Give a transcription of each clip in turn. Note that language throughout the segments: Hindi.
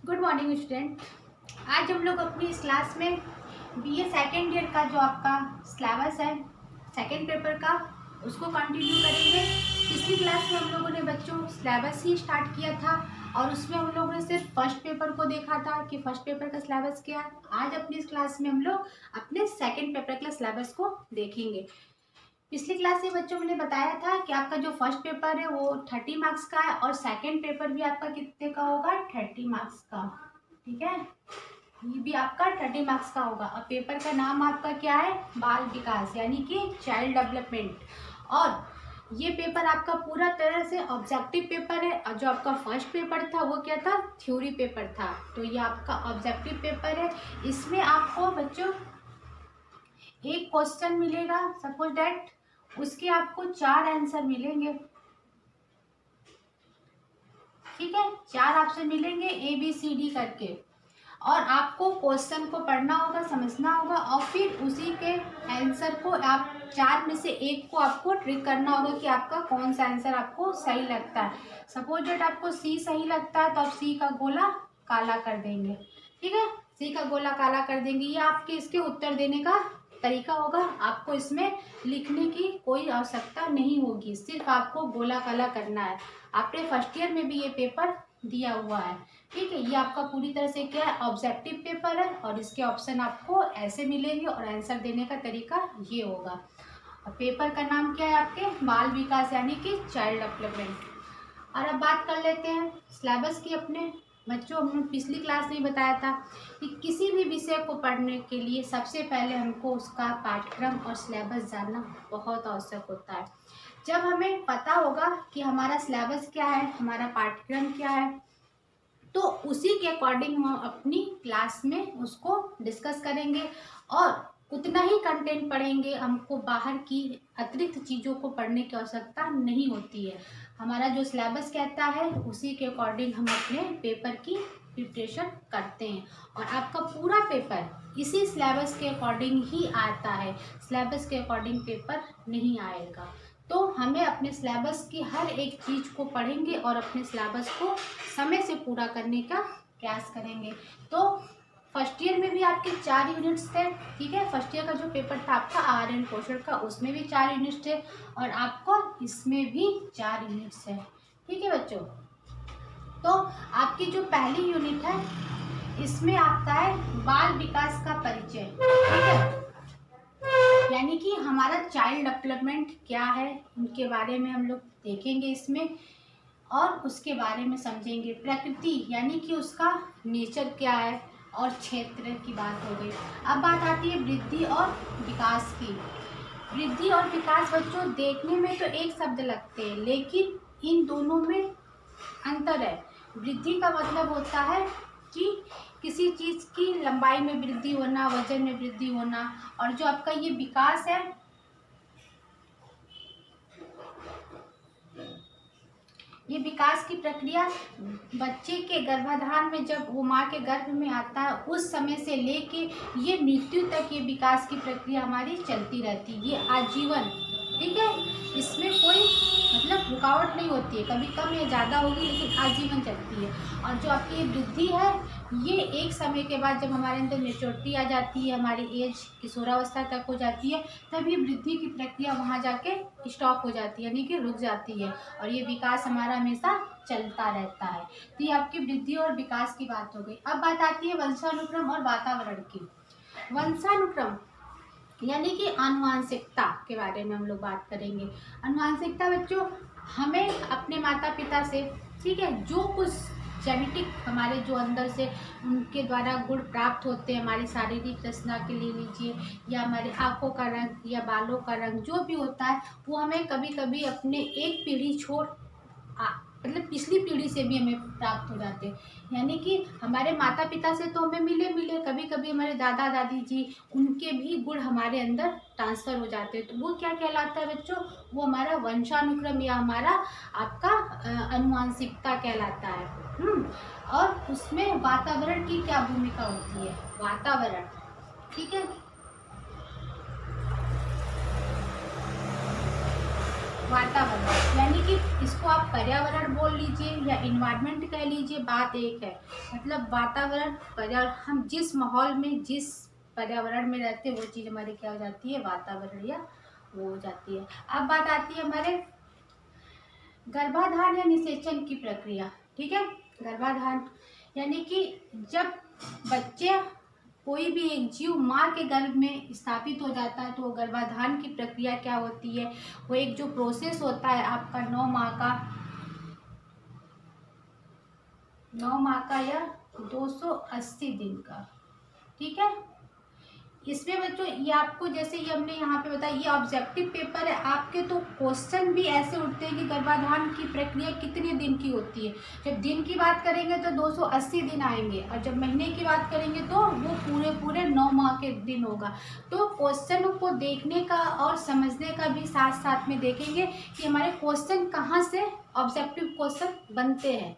Good morning student. आज हम लोग अपनी इस क्लास में बीए सेकेंड ईयर का जो आपका सिलेबस है सेकेंड पेपर का उसको कंटिन्यू करेंगे। पिछली क्लास में हम लोगों ने बच्चों सिलेबस ही स्टार्ट किया था और उसमें हम लोगों ने सिर्फ फर्स्ट पेपर को देखा था कि फर्स्ट पेपर का सिलेबस क्या है। आज अपनी इस क्लास में हम लोग अपने सेकेंड पेपर के सिलेबस को देखेंगे। पिछली क्लास में बच्चों मैंने बताया था कि आपका जो फर्स्ट पेपर है वो 30 मार्क्स का है और सेकंड पेपर भी आपका कितने का होगा, 30 मार्क्स का। ठीक है, ये भी आपका 30 मार्क्स का होगा। और पेपर का नाम आपका क्या है, बाल विकास यानी कि चाइल्ड डेवलपमेंट। और ये पेपर आपका पूरा तरह से ऑब्जेक्टिव पेपर है और जो आपका फर्स्ट पेपर था वो क्या था, थ्योरी पेपर था। तो ये आपका ऑब्जेक्टिव पेपर है। इसमें आपको बच्चों एक क्वेश्चन मिलेगा, सपोज दैट उसके आपको 4 आंसर मिलेंगे। ठीक है, 4 ऑप्शन मिलेंगे ABCD करके और आपको क्वेश्चन को पढ़ना होगा, समझना होगा और फिर उसी के आंसर को आप 4 में से एक को आपको ट्रिक करना होगा कि आपका कौन सा आंसर आपको सही लगता है। सपोज दैट आपको C सही लगता है तो आप C का गोला काला कर देंगे। ठीक है, C का गोला काला कर देंगे। ये आपके इसके उत्तर देने का तरीका होगा। आपको इसमें लिखने की कोई आवश्यकता नहीं होगी, सिर्फ आपको गोला काला करना है। आपने फर्स्ट ईयर में भी ये पेपर दिया हुआ है। ठीक है, ये आपका पूरी तरह से क्या है, ऑब्जेक्टिव पेपर है और इसके ऑप्शन आपको ऐसे मिलेंगे और आंसर देने का तरीका ये होगा। और पेपर का नाम क्या है आपके, बाल विकास यानी कि चाइल्ड डेवलपमेंट। और अब बात कर लेते हैं सिलेबस की। अपने बच्चों हमने पिछली क्लास में बताया था कि किसी भी विषय को पढ़ने के लिए सबसे पहले हमको उसका पाठ्यक्रम और सिलेबस जानना बहुत आवश्यक होता है। जब हमें पता होगा कि हमारा सिलेबस क्या है, हमारा पाठ्यक्रम क्या है, तो उसी के अकॉर्डिंग हम अपनी क्लास में उसको डिस्कस करेंगे और उतना ही कंटेंट पढ़ेंगे। हमको बाहर की अतिरिक्त चीज़ों को पढ़ने की आवश्यकता नहीं होती है। हमारा जो सिलेबस कहता है उसी के अकॉर्डिंग हम अपने पेपर की प्रिपरेशन करते हैं और आपका पूरा पेपर इसी सिलेबस के अकॉर्डिंग ही आता है। सिलेबस के अकॉर्डिंग पेपर नहीं आएगा। तो हमें अपने सिलेबस की हर एक चीज़ को पढ़ेंगे और अपने सिलेबस को समय से पूरा करने का प्रयास करेंगे। तो फर्स्ट ईयर में भी आपके 4 यूनिट्स थे। ठीक है, फर्स्ट ईयर का जो पेपर था आपका RN पोर्शन का, उसमें भी 4 यूनिट्स थे और आपको इसमें भी 4 यूनिट्स है। ठीक है बच्चों, तो आपकी जो पहली यूनिट है इसमें आपका है बाल विकास का परिचय। ठीक है, यानी कि हमारा चाइल्ड डेवलपमेंट क्या है उनके बारे में हम लोग देखेंगे इसमें और उसके बारे में समझेंगे। प्रकृति यानी कि उसका नेचर क्या है और क्षेत्र की बात हो गई। अब बात आती है वृद्धि और विकास की। वृद्धि और विकास बच्चों देखने में तो एक शब्द लगते हैं लेकिन इन दोनों में अंतर है। वृद्धि का मतलब होता है कि किसी चीज़ की लंबाई में वृद्धि होना, वजन में वृद्धि होना। और जो आपका ये विकास है, ये विकास की प्रक्रिया बच्चे के गर्भाधान में जब वो माँ के गर्भ में आता है उस समय से लेके ये मृत्यु तक ये विकास की प्रक्रिया हमारी चलती रहती है, ये आजीवन। ठीक है, इसमें कोई मतलब रुकावट नहीं होती है, कभी कम या ज़्यादा होगी लेकिन आजीवन चलती है। और जो आपकी वृद्धि है ये एक समय के बाद जब हमारे अंदर मेच्योरिटी आ जाती है, हमारी एज किशोरावस्था तक हो जाती है, तब ये वृद्धि की प्रक्रिया वहाँ जाके स्टॉप हो जाती है यानी कि रुक जाती है और ये विकास हमारा हमेशा चलता रहता है। तो ये आपकी वृद्धि और विकास की बात हो गई। अब बात आती है वंशानुक्रम और वातावरण की। वंशानुक्रम यानी कि आनुवांशिकता के बारे में हम लोग बात करेंगे। आनुवांशिकता बच्चों हमें अपने माता पिता से, ठीक है, जो कुछ जेनेटिक हमारे जो अंदर से उनके द्वारा गुण प्राप्त होते हैं, हमारी शारीरिक रचना के लिए लीजिए या हमारे आँखों का रंग या बालों का रंग जो भी होता है, वो हमें कभी कभी अपने एक पीढ़ी छोड़ मतलब पिछली पीढ़ी से भी हमें प्राप्त हो जाते हैं। यानी कि हमारे माता पिता से तो हमें मिले कभी कभी हमारे दादा दादी जी, उनके भी गुण हमारे अंदर ट्रांसफ़र हो जाते हैं। तो वो क्या कहलाता है बच्चों, वो हमारा वंशानुक्रम या हमारा आपका आनुवांशिकता कहलाता है। और उसमें वातावरण की क्या भूमिका होती है, वातावरण। ठीक है, वातावरण, यानी कि इसको आप पर्यावरण बोल लीजिए या इन्वायरमेंट कह लीजिए, बात एक है। मतलब वातावरण, पर्यावरण, हम जिस माहौल में, जिस पर्यावरण में रहते हैं वो चीज़ हमारी क्या हो जाती है, वातावरण या वो हो जाती है। अब बात आती है हमारे गर्भाधान या निषेचन की प्रक्रिया। ठीक है, गर्भाधान यानी कि जब बच्चे, कोई भी एक जीव माँ के गर्भ में स्थापित हो जाता है तो वो गर्भाधान की प्रक्रिया क्या होती है, वो एक जो प्रोसेस होता है आपका 9 माह का या 280 दिन का। ठीक है, इसमें बच्चों ये आपको, जैसे ये हमने यहाँ पे बताया, ये ऑब्जेक्टिव पेपर है आपके, तो क्वेश्चन भी ऐसे उठते हैं कि गर्भाधान की प्रक्रिया कितने दिन की होती है। जब दिन की बात करेंगे तो 280 दिन आएंगे, और जब महीने की बात करेंगे तो वो पूरे 9 माह के दिन होगा। तो क्वेश्चन को देखने का और समझने का भी साथ साथ में देखेंगे कि हमारे क्वेश्चन कहाँ से ऑब्जेक्टिव क्वेश्चन बनते हैं।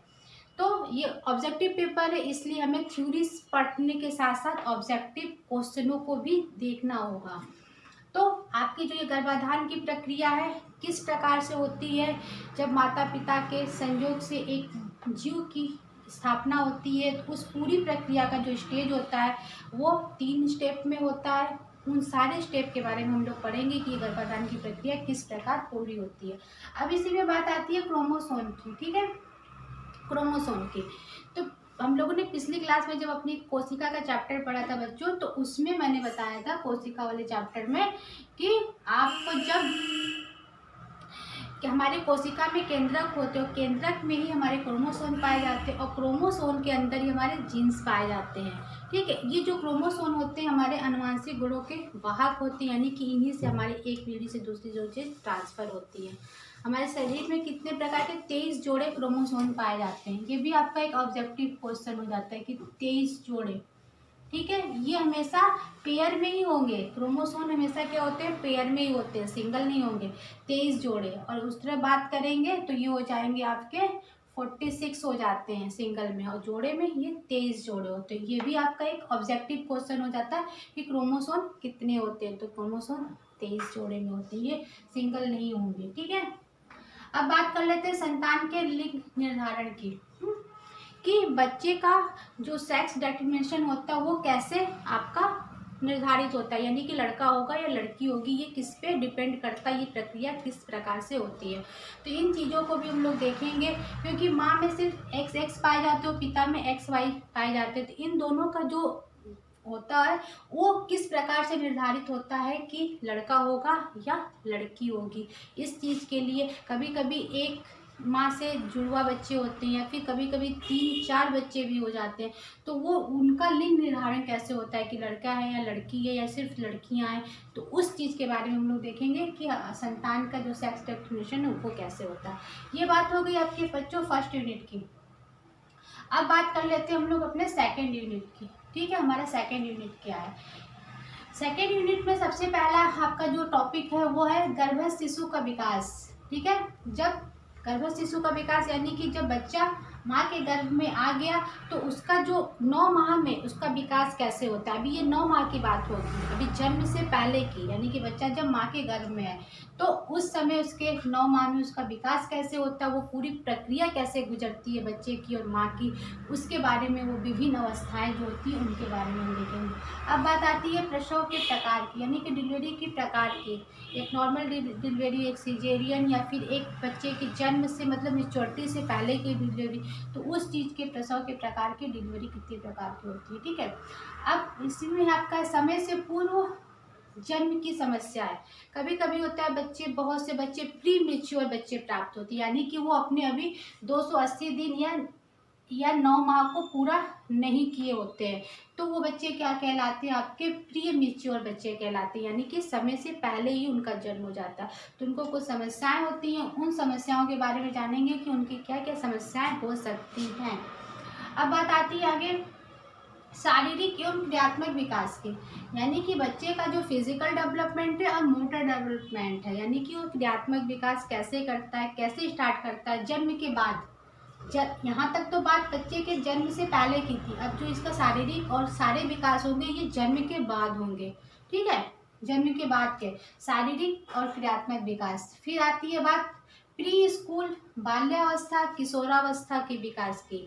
तो ये ऑब्जेक्टिव पेपर है, इसलिए हमें थ्योरी पढ़ने के साथ साथ ऑब्जेक्टिव क्वेश्चनों को भी देखना होगा। तो आपकी जो ये गर्भाधान की प्रक्रिया है किस प्रकार से होती है, जब माता पिता के संयोग से एक जीव की स्थापना होती है, तो उस पूरी प्रक्रिया का जो स्टेज होता है वो 3 स्टेप में होता है। उन सारे स्टेप के बारे में हम लोग पढ़ेंगे कि गर्भाधान की प्रक्रिया किस प्रकार पूरी होती है। अब इसी में बात आती है क्रोमोसोम की। ठीक है, क्रोमोसोम की, तो हम लोगों ने पिछली क्लास में जब अपनी कोशिका का चैप्टर पढ़ा था बच्चों, तो उसमें मैंने बताया था कोशिका वाले चैप्टर में कि आपको जब कि हमारे कोशिका में केंद्रक होते हैं, केंद्रक में ही हमारे क्रोमोसोम पाए जाते हैं, और क्रोमोसोम के अंदर ही हमारे जीन्स पाए जाते हैं। ठीक है, ये जो क्रोमोसोम होते हैं हमारे आनुवंशिक गुणों के वाहक होते हैं, यानी कि इन्हीं से हमारे एक पीढ़ी से दूसरी जो चीज़ ट्रांसफर होती है। हमारे शरीर में कितने प्रकार के 23 जोड़े क्रोमोसोम पाए जाते हैं, ये भी आपका एक ऑब्जेक्टिव क्वेश्चन हो जाता है कि 23 जोड़े। ठीक है, ये हमेशा पेयर में ही होंगे, क्रोमोसोम हमेशा क्या होते हैं, पेयर में ही होते हैं, सिंगल नहीं होंगे। 23 जोड़े, और उस तरह बात करेंगे तो ये हो जाएंगे आपके 46 हो जाते हैं सिंगल में, और जोड़े में ये 23 जोड़े होते हैं। ये भी आपका एक ऑब्जेक्टिव क्वेश्चन हो जाता है कि क्रोमोसोम कितने होते हैं, तो क्रोमोसोम 23 जोड़े में होते हैं, ये सिंगल नहीं होंगे। ठीक है, अब बात कर लेते हैं संतान के लिंग निर्धारण की, कि बच्चे का जो सेक्स डिटरमिनेशन होता है वो कैसे आपका निर्धारित होता है, यानी कि लड़का होगा या लड़की होगी, ये किस पे डिपेंड करता है, ये प्रक्रिया किस प्रकार से होती है। तो इन चीज़ों को भी हम लोग देखेंगे, क्योंकि माँ में सिर्फ XX पाए जाते हो, पिता में XY पाए जाते हैं, तो इन दोनों का जो होता है वो किस प्रकार से निर्धारित होता है कि लड़का होगा या लड़की होगी। इस चीज़ के लिए कभी कभी एक माँ से जुड़वा बच्चे होते हैं, या फिर कभी कभी 3-4 बच्चे भी हो जाते हैं, तो वो उनका लिंग निर्धारण कैसे होता है कि लड़का है या लड़की है या सिर्फ लड़कियां हैं, तो उस चीज़ के बारे में हम लोग देखेंगे कि संतान का जो सेक्स डिटरमिनेशन है वो कैसे होता है। ये बात हो गई आपके बच्चों फर्स्ट यूनिट की। अब बात कर लेते हैं हम लोग अपने सेकेंड यूनिट की। ठीक है, हमारा सेकेंड यूनिट क्या है। सेकेंड यूनिट में सबसे पहला आपका जो टॉपिक है वो है गर्भस्थ शिशु का विकास। ठीक है, जब गर्भस्थ शिशु का विकास यानी कि जब बच्चा माँ के गर्भ में आ गया तो उसका जो 9 माह में उसका विकास कैसे होता है। अभी ये 9 माह की बात होगी, अभी जन्म से पहले की, यानी कि बच्चा जब माँ के गर्भ में है तो उस समय उसके 9 माह में उसका विकास कैसे होता है, वो पूरी प्रक्रिया कैसे गुजरती है बच्चे की और माँ की, उसके बारे में, वो विभिन्न अवस्थाएं जो होती हैं उनके बारे में हम देखेंगे। अब बात आती है प्रसव के प्रकार की, यानी कि डिलीवरी के प्रकार की। एक नॉर्मल डिलीवरी, एक सिजेरियन, या फिर एक बच्चे के जन्म से मतलब मैच्योरिटी से पहले की डिलीवरी, तो उस चीज़ के प्रसव के प्रकार की डिलीवरी कितने प्रकार की होती है। ठीक है, अब इसमें आपका समय से पूर्व जन्म की समस्या है। कभी कभी होता है बच्चे, बहुत से बच्चे प्री मेच्योर बच्चे प्राप्त होते हैं, यानी कि वो अपने अभी 280 दिन या 9 माह को पूरा नहीं किए होते हैं, तो वो बच्चे क्या कहलाते हैं, आपके प्री मेच्योर बच्चे कहलाते हैं, यानी कि समय से पहले ही उनका जन्म हो जाता है। तो उनको कुछ समस्याएं होती हैं, उन समस्याओं के बारे में जानेंगे कि उनकी क्या क्या समस्याएं हो सकती हैं। अब बात आती है आगे शारीरिक एवं क्रियात्मक विकास की, यानी कि बच्चे का जो फिजिकल डेवलपमेंट है और मोटर डेवलपमेंट है, यानी कि वो क्रियात्मक विकास कैसे करता है, कैसे स्टार्ट करता है जन्म के बाद। यहाँ तक तो बात बच्चे के जन्म से पहले की थी, अब जो इसका शारीरिक और सारे विकास होंगे ये जन्म के बाद होंगे। ठीक है, जन्म के बाद के शारीरिक और क्रियात्मक विकास। फिर आती है बात प्री स्कूल बाल्यावस्था किशोरावस्था के विकास की।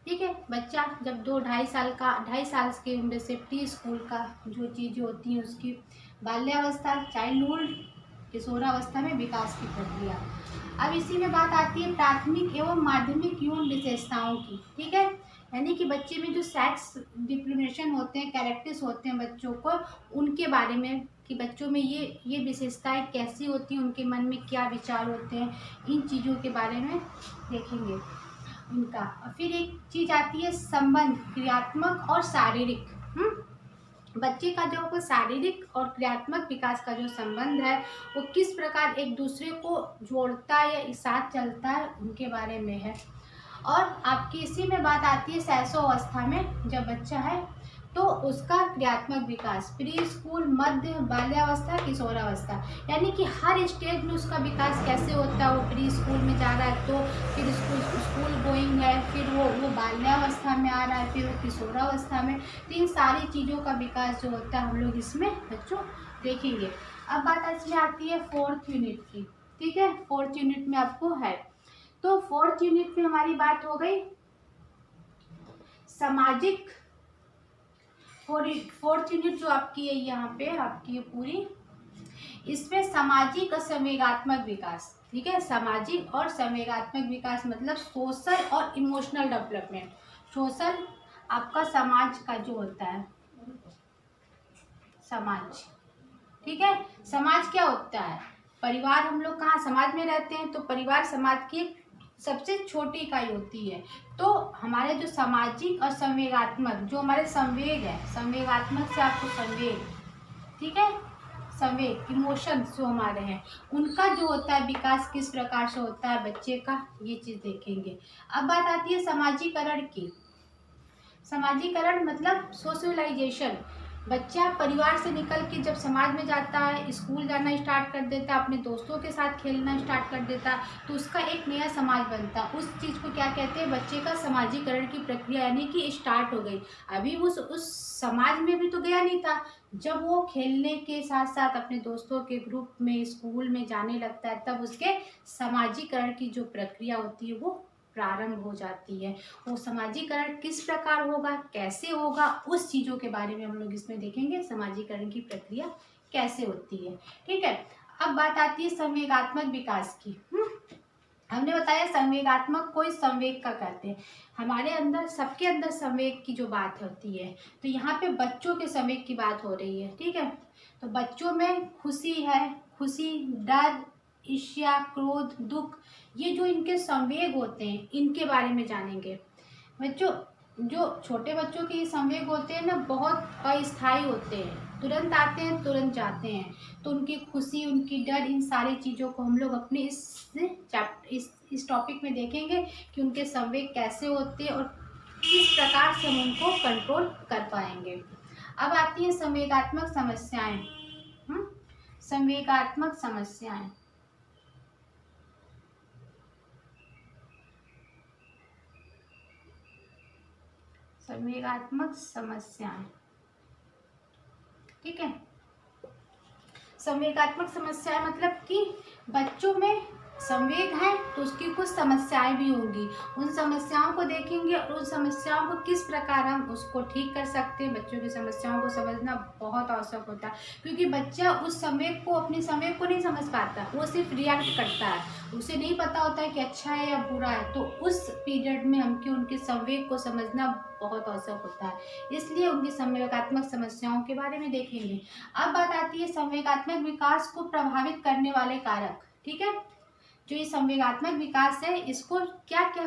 ठीक है, बच्चा जब 2-2.5 साल की उम्र से प्री स्कूल का जो चीज़ें होती हैं उसकी बाल्यावस्था चाइल्डहुड किशोरावस्था में विकास की प्रक्रिया। अब इसी में बात आती है प्राथमिक एवं माध्यमिक यौन विशेषताओं की। ठीक है, यानी कि बच्चे में जो सेक्स डिप्लोमेशन होते हैं, कैरेक्टर्स होते हैं बच्चों को, उनके बारे में कि बच्चों में ये विशेषताएं कैसी होती हैं, उनके मन में क्या विचार होते हैं, इन चीज़ों के बारे में देखेंगे इनका। और फिर एक चीज़ आती है संबंध क्रियात्मक और शारीरिक। बच्चे का जो शारीरिक और क्रियात्मक विकास का जो संबंध है वो किस प्रकार एक दूसरे को जोड़ता है या साथ चलता है, उनके बारे में है। और आपकी इसी में बात आती है शैशवावस्था में जब बच्चा है तो उसका क्रियात्मक विकास प्री स्कूल मध्य बाल्यावस्था किशोरावस्था, यानी कि हर स्टेज में उसका विकास कैसे होता है। वो प्री स्कूल में जा रहा है तो फिर स्कूल गोइंग है, फिर वो बाल्यावस्था में आ रहा है, फिर वो किशोरावस्था में। तो इन सारी चीज़ों का विकास जो होता है हम लोग इसमें बच्चों देखेंगे। अब बात इसमें आती है 4th यूनिट की। ठीक है, 4th यूनिट में आपको है, तो 4th यूनिट में हमारी बात हो गई सामाजिक। 4th यूनिट जो आपकी है यहाँ पे आपकी है पूरी, इसमें सामाजिक और संवेगात्मक विकास। ठीक है, सामाजिक और संवेगात्मक विकास मतलब सोशल और इमोशनल डेवलपमेंट। सोशल आपका समाज का जो होता है समाज। ठीक है, समाज क्या होता है, परिवार। हम लोग कहाँ समाज में रहते हैं, तो परिवार समाज की सबसे छोटी इकाई होती है। तो हमारे जो सामाजिक और संवेगात्मक जो हमारे संवेग है, संवेगात्मक से आपको संवेग, ठीक है, संवेग इमोशंस जो हमारे हैं उनका जो होता है विकास किस प्रकार से होता है बच्चे का, ये चीज़ देखेंगे। अब बात आती है समाजीकरण की। समाजीकरण मतलब सोशलाइजेशन। बच्चा परिवार से निकल के जब समाज में जाता है, स्कूल जाना स्टार्ट कर देता है, अपने दोस्तों के साथ खेलना स्टार्ट कर देता है, तो उसका एक नया समाज बनता है। उस चीज़ को क्या कहते हैं, बच्चे का समाजीकरण की प्रक्रिया यानी कि स्टार्ट हो गई। अभी उस समाज में भी तो गया नहीं था। जब वो खेलने के साथ साथ अपने दोस्तों के ग्रुप में स्कूल में जाने लगता है, तब उसके समाजीकरण की जो प्रक्रिया होती है वो प्रारंभ हो जाती है। वो समाजीकरण किस प्रकार होगा, कैसे होगा, उस चीज़ों के बारे में हम लोग इसमें देखेंगे, समाजीकरण की प्रक्रिया कैसे होती है। ठीक है, अब बात आती है संवेगात्मक विकास की। हमने बताया संवेगात्मक कोई संवेग का कहते हैं, हमारे अंदर सबके अंदर संवेग की जो बात होती है, तो यहाँ पे बच्चों के संवेग की बात हो रही है। ठीक है, तो बच्चों में खुशी है, खुशी, डर, ईर्ष्या, क्रोध, दुख, ये जो इनके संवेग होते हैं इनके बारे में जानेंगे। बच्चों जो छोटे बच्चों के ये संवेग होते हैं ना बहुत अस्थायी होते हैं, तुरंत आते हैं तुरंत जाते हैं। तो उनकी खुशी, उनकी डर, इन सारी चीज़ों को हम लोग अपने इस टॉपिक में देखेंगे कि उनके संवेग कैसे होते हैं और किस प्रकार से हम उनको कंट्रोल कर पाएंगे। अब आती है संवेगात्मक समस्याएं। संवेगात्मक समस्याएं, संवेगात्मक समस्याएं। ठीक है, संवेगात्मक समस्याएं मतलब कि बच्चों में संवेग है तो उसकी कुछ समस्याएं भी होंगी। उन समस्याओं को देखेंगे और उन समस्याओं को किस प्रकार हम उसको ठीक कर सकते हैं। बच्चों की समस्याओं को समझना बहुत आवश्यक होता है, क्योंकि बच्चा उस संवेग को, अपने संवेग को नहीं समझ पाता, वो सिर्फ रिएक्ट करता है, उसे नहीं पता होता है कि अच्छा है या बुरा है। तो उस पीरियड में हमको उनके संवेग को समझना बहुत आवश्यक होता है, इसलिए उनकी संवेगात्मक समस्याओं के बारे में देखेंगे। अब बात आती है संवेगात्मक विकास को प्रभावित करने वाले कारक। ठीक है, जो ये संवेगात्मक विकास है इसको क्या क्या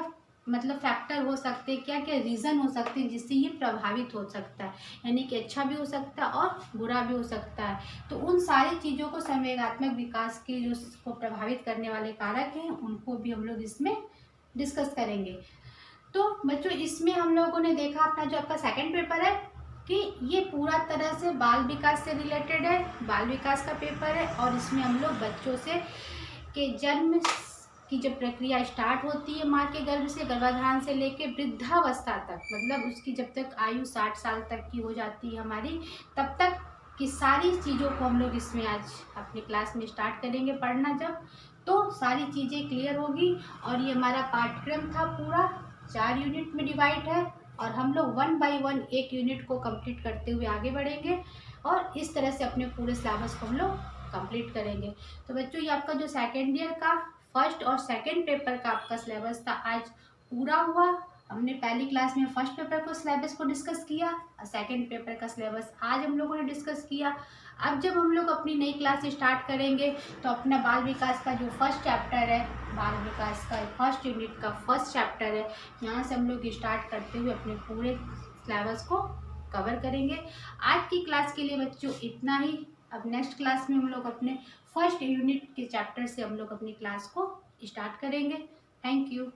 मतलब फैक्टर हो सकते हैं, क्या क्या रीज़न हो सकते हैं जिससे ये प्रभावित हो सकता है, यानी कि अच्छा भी हो सकता है और बुरा भी हो सकता है। तो उन सारी चीज़ों को संवेगात्मक विकास के जो उसको प्रभावित करने वाले कारक हैं उनको भी हम लोग इसमें डिस्कस करेंगे। तो बच्चों इसमें हम लोगों ने देखा अपना जो आपका सेकंड पेपर है कि ये पूरा तरह से बाल विकास से रिलेटेड है, बाल विकास का पेपर है। और इसमें हम लोग बच्चों से के जन्म की जब प्रक्रिया स्टार्ट होती है माँ के गर्भ से, गर्भाधान से लेके वृद्धावस्था तक, मतलब उसकी जब तक आयु 60 साल तक की हो जाती है हमारी, तब तक कि सारी चीज़ों को हम लोग इसमें आज अपनी क्लास में स्टार्ट करेंगे पढ़ना, जब तो सारी चीज़ें क्लियर होगी। और ये हमारा पाठ्यक्रम था पूरा 4 यूनिट में डिवाइड है, और हम लोग 1 बाय 1 एक यूनिट को कंप्लीट करते हुए आगे बढ़ेंगे, और इस तरह से अपने पूरे सिलेबस को हम लोग कंप्लीट करेंगे। तो बच्चों, ये आपका जो सेकेंड ईयर का फर्स्ट और सेकेंड पेपर का आपका सिलेबस था आज पूरा हुआ। हमने पहली क्लास में फर्स्ट पेपर को सिलेबस को डिस्कस किया और सेकेंड पेपर का सिलेबस आज हम लोगों ने डिस्कस किया। अब जब हम लोग अपनी नई क्लास स्टार्ट करेंगे तो अपना बाल विकास का जो फर्स्ट चैप्टर है, बाल विकास का फर्स्ट यूनिट का फर्स्ट चैप्टर है, यहाँ से हम लोग स्टार्ट करते हुए अपने पूरे सिलेबस को कवर करेंगे। आज की क्लास के लिए बच्चों इतना ही। अब नेक्स्ट क्लास में हम लोग अपने फर्स्ट यूनिट के चैप्टर से हम लोग अपनी क्लास को स्टार्ट करेंगे। Thank you.